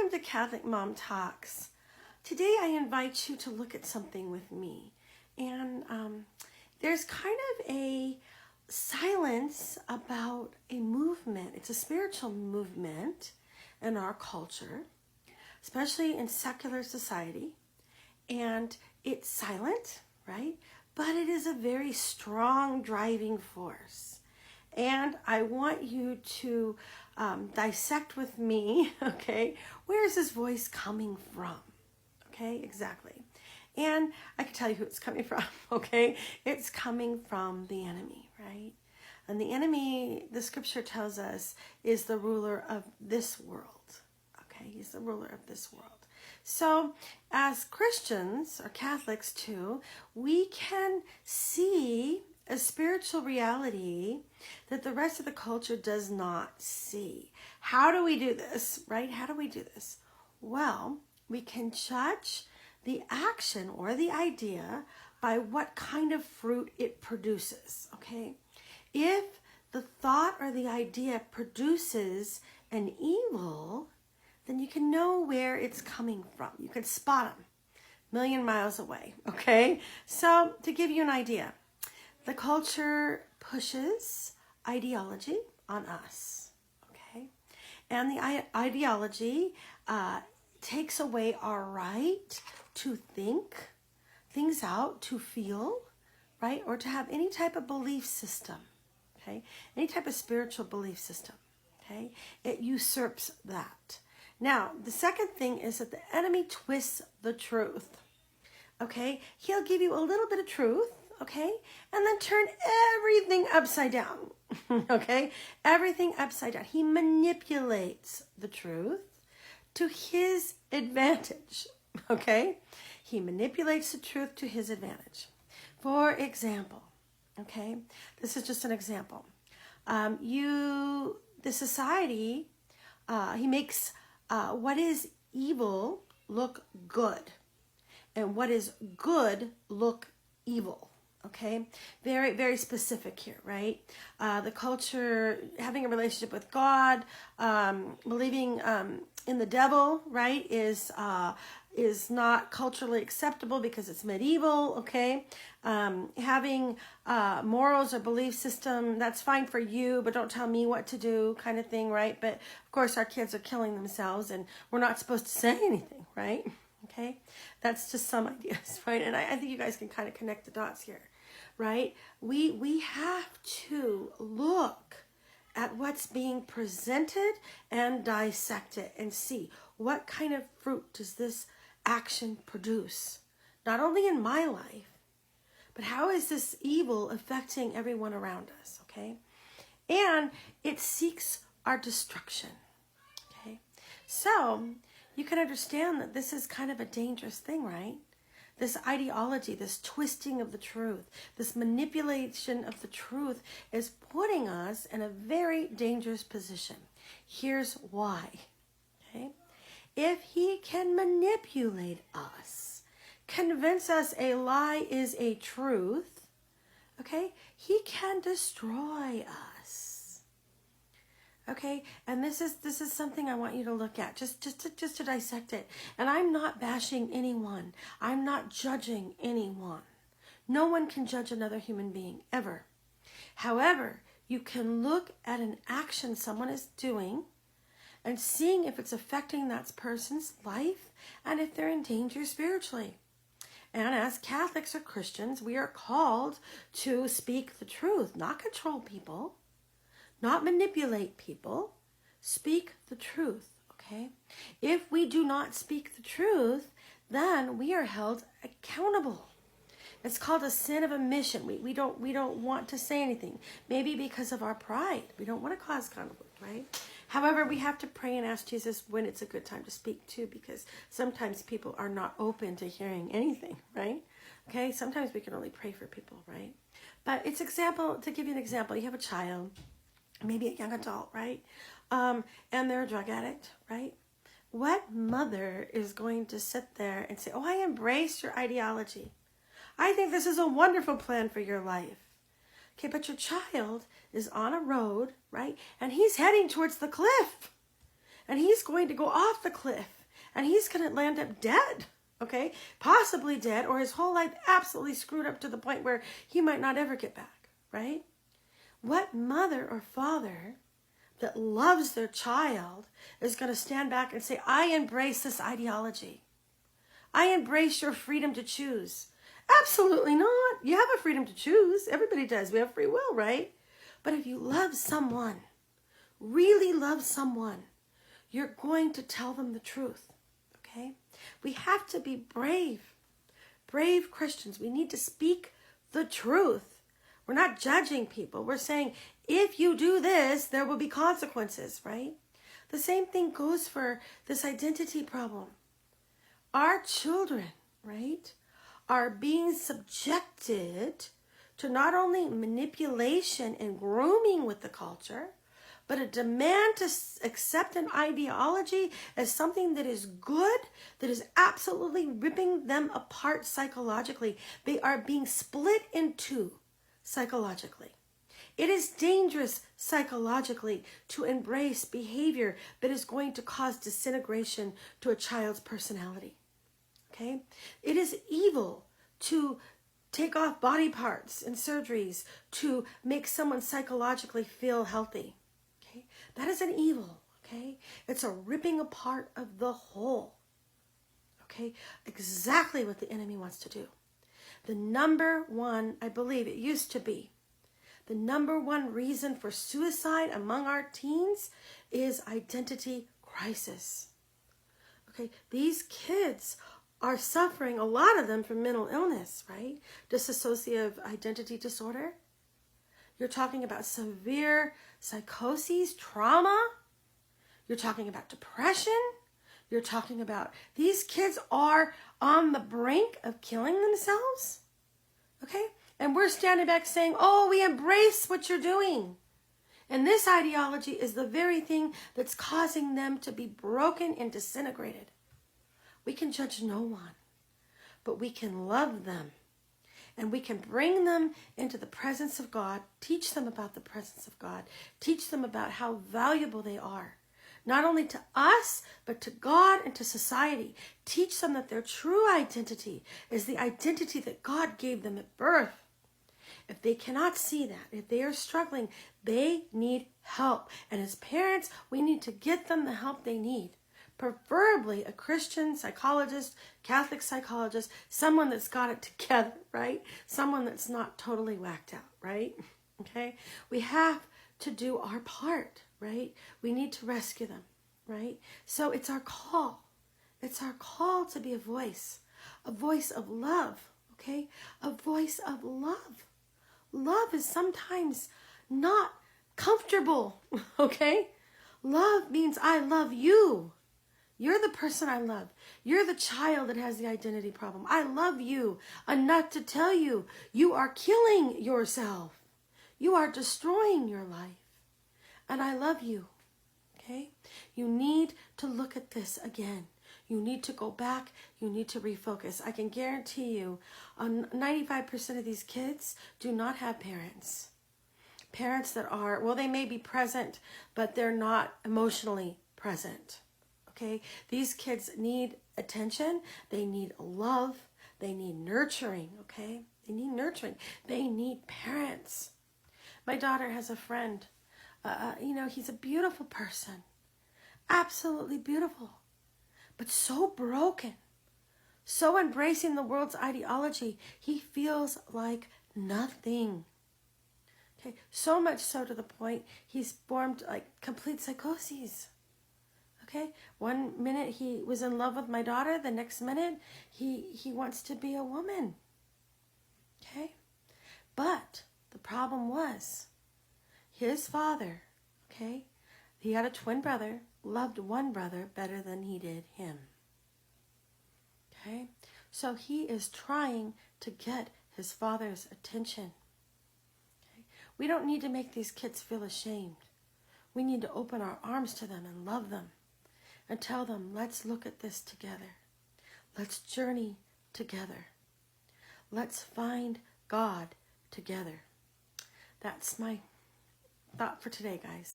Welcome to Catholic Mom Talks. Today I invite you to look at something with me. And there's kind of a silence about a movement. It's a spiritual movement in our culture, especially in secular society. And it's silent, right? But it is a very strong driving force. And I want you to dissect with me, okay, where is this voice coming from? Okay, exactly. And I can tell you who it's coming from, okay? It's coming from the enemy, right? And the enemy, the scripture tells us, is the ruler of this world, okay? He's the ruler of this world. So as Christians, or Catholics too, we can see a spiritual reality that the rest of the culture does not see. How do we do this, right? How do we do this? Well, we can judge the action or the idea by what kind of fruit it produces, okay? If the thought or the idea produces an evil, then you can know where it's coming from. You can spot them a million miles away, okay? So to give you an idea, the culture pushes ideology on us, okay? And the ideology takes away our right to think things out, to feel, right? Or to have any type of belief system, okay? Any type of spiritual belief system, okay? It usurps that. Now, the second thing is that the enemy twists the truth, okay? He'll give you a little bit of truth, okay? And then turn everything upside down, okay? Everything upside down. He manipulates the truth to his advantage, okay? He manipulates the truth to his advantage. For example, okay? This is just an example. The society, he makes what is evil look good, and what is good look evil. Okay, very, very specific here, right? The culture, having a relationship with God, believing in the devil, right, is not culturally acceptable because it's medieval, okay? Having morals or belief system, that's fine for you, but don't tell me what to do kind of thing, right? But of course our kids are killing themselves and we're not supposed to say anything, right? Okay, that's just some ideas, right? And I think you guys can kind of connect the dots here, right? We have to look at what's being presented and dissect it and see what kind of fruit does this action produce, not only in my life, but how is this evil affecting everyone around us, okay? And it seeks our destruction, okay? So you can understand that this is kind of a dangerous thing, right? This ideology, this twisting of the truth, this manipulation of the truth is putting us in a very dangerous position. Here's why, okay? If he can manipulate us, convince us a lie is a truth, okay, he can destroy us. Okay, and this is something I want you to look at, just to dissect it. And I'm not bashing anyone. I'm not judging anyone. No one can judge another human being, ever. However, you can look at an action someone is doing and seeing if it's affecting that person's life and if they're in danger spiritually. And as Catholics or Christians, we are called to speak the truth, not control people, not manipulate people, speak the truth, okay? If we do not speak the truth, then we are held accountable. It's called a sin of omission. We don't want to say anything. Maybe because of our pride. We don't want to cause conflict, right? However, we have to pray and ask Jesus when it's a good time to speak too, because sometimes people are not open to hearing anything, right? Okay, sometimes we can only pray for people, right? But to give you an example, you have a child, maybe a young adult, right? And they're a drug addict, right? What mother is going to sit there and say, oh, I embrace your ideology. I think this is a wonderful plan for your life. Okay, but your child is on a road, right? And he's heading towards the cliff. and he's going to go off the cliff, and he's going to land up dead, okay? Possibly dead, or his whole life absolutely screwed up to the point where he might not ever get back, right? What mother or father that loves their child is going to stand back and say, I embrace this ideology. I embrace your freedom to choose. Absolutely not. You have a freedom to choose. Everybody does. We have free will, right? But if you love someone, really love someone, you're going to tell them the truth, okay? We have to be brave Christians. We need to speak the truth. We're not judging people. We're saying, if you do this, there will be consequences, right? The same thing goes for this identity problem. Our children, right, are being subjected to not only manipulation and grooming with the culture, but a demand to accept an ideology as something that is good, that is absolutely ripping them apart psychologically. They are being split in two psychologically. It is dangerous psychologically to embrace behavior that is going to cause disintegration to a child's personality. Okay? It is evil to take off body parts and surgeries to make someone psychologically feel healthy. Okay? That is an evil. Okay? It's a ripping apart of the whole. Okay? Exactly what the enemy wants to do. The number one, I believe it used to be, the number one reason for suicide among our teens is identity crisis. Okay, these kids are suffering, a lot of them, from mental illness, right? Dissociative identity disorder. You're talking about severe psychoses, trauma. You're talking about depression. You're talking about these kids are on the brink of killing themselves. Okay? And we're standing back saying, oh, we embrace what you're doing. And this ideology is the very thing that's causing them to be broken and disintegrated. We can judge no one, but we can love them. And we can bring them into the presence of God, teach them about the presence of God, teach them about how valuable they are. Not only to us, but to God and to society. Teach them that their true identity is the identity that God gave them at birth. If they cannot see that, if they are struggling, they need help. And as parents, we need to get them the help they need. Preferably a Christian psychologist, Catholic psychologist, someone that's got it together, right? Someone that's not totally whacked out, right? Okay? We have to do our part, right? We need to rescue them, right? So it's our call. It's our call to be a voice of love, okay? A voice of love. Love is sometimes not comfortable, okay? Love means I love you. You're the person I love. You're the child that has the identity problem. I love you enough to tell you, you are killing yourself. You are destroying your life. And I love you. Okay? You need to look at this again. You need to go back. You need to refocus. I can guarantee you, 95% of these kids do not have parents. Parents that are, well, they may be present, but they're not emotionally present. Okay? These kids need attention. They need love. They need nurturing. Okay? They need nurturing. They need parents. My daughter has a friend. He's a beautiful person. Absolutely beautiful. But so broken. So embracing the world's ideology, he feels like nothing. Okay, so much so to the point he's formed like complete psychoses. Okay, one minute he was in love with my daughter, the next minute he wants to be a woman. Okay, but the problem was his father, okay, he had a twin brother, loved one brother better than he did him. Okay, so he is trying to get his father's attention. Okay? We don't need to make these kids feel ashamed. We need to open our arms to them and love them and tell them, let's look at this together. Let's journey together. Let's find God together. That's my thought for today, guys.